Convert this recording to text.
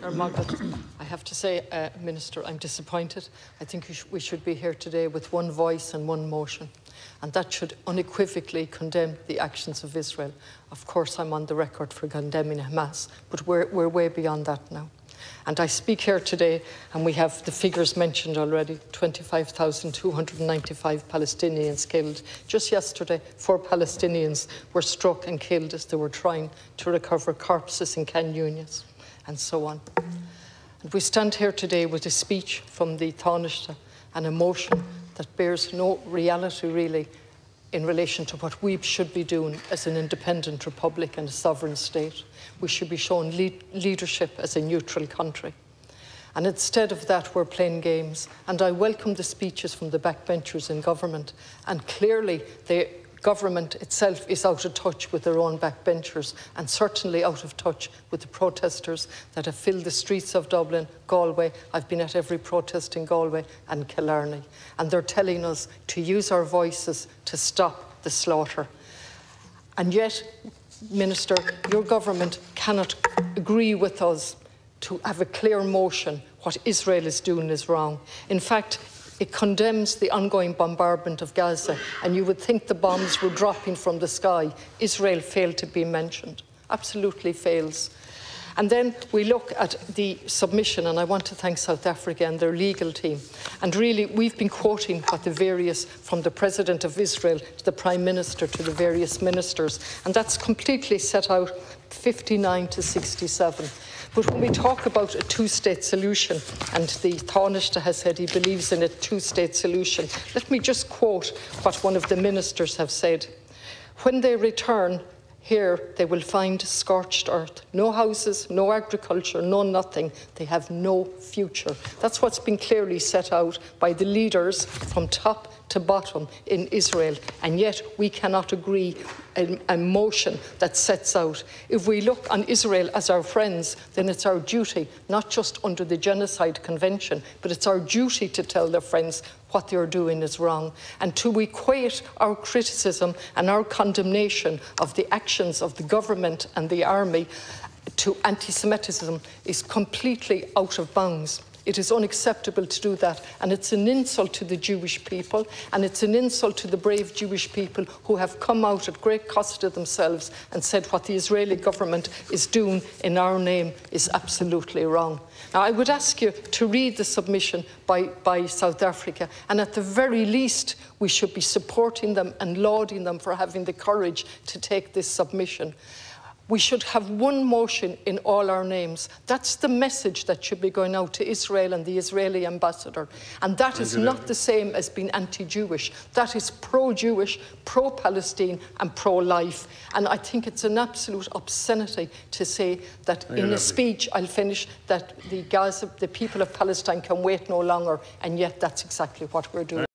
I have to say, Minister, I'm disappointed. I think we should be here today with one voice and one motion, and that should unequivocally condemn the actions of Israel. Of course, I'm on the record for condemning Hamas, but we're way beyond that now. And I speak here today, and we have the figures mentioned already, 25,295 Palestinians killed. Just yesterday, 4 Palestinians were struck and killed as they were trying to recover corpses in Can Yunis, and so on. And we stand here today with a speech from the Tairiscint and a motion that bears no reality really in relation to what we should be doing as an independent republic and a sovereign state. We should be showing leadership as a neutral country. And instead of that, we're playing games. And I welcome the speeches from the backbenchers in government. And clearly, the government itself is out of touch with their own backbenchers, and certainly out of touch with the protesters that have filled the streets of Dublin, Galway. I've been at every protest in Galway and Killarney. And they're telling us to use our voices to stop the slaughter. And yet, Minister, your government cannot agree with us to have a clear motion. What Israel is doing is wrong. In fact, it condemns the ongoing bombardment of Gaza, and you would think the bombs were dropping from the sky. Israel failed to be mentioned, absolutely fails. And then we look at the submission, and I want to thank South Africa and their legal team. And really, we've been quoting what the various, from the President of Israel to the Prime Minister to the various ministers, and that's completely set out 59 to 67. But when we talk about a two-state solution, and the Taoiseach has said he believes in a two-state solution, let me just quote what one of the ministers have said. When they return here, they will find scorched earth. No houses, no agriculture, no nothing. They have no future. That's what's been clearly set out by the leaders from top to bottom in Israel. And yet we cannot agree a motion that sets out. If we look on Israel as our friends, then it's our duty, not just under the Genocide Convention, but it's our duty to tell their friends what they're doing is wrong. And to equate our criticism and our condemnation of the actions of the government and the army to anti-Semitism is completely out of bounds. It is unacceptable to do that, and it's an insult to the Jewish people, and it's an insult to the brave Jewish people who have come out at great cost to themselves and said what the Israeli government is doing in our name is absolutely wrong. Now, I would ask you to read the submission by South Africa, and at the very least, we should be supporting them and lauding them for having the courage to take this submission. We should have one motion in all our names. That's the message that should be going out to Israel and the Israeli ambassador. And that is not the same as being anti-Jewish. That is pro-Jewish, pro-Palestine and pro-life. And I think it's an absolute obscenity to say that in a speech, I'll finish, that the people of Palestine can wait no longer, and yet that's exactly what we're doing.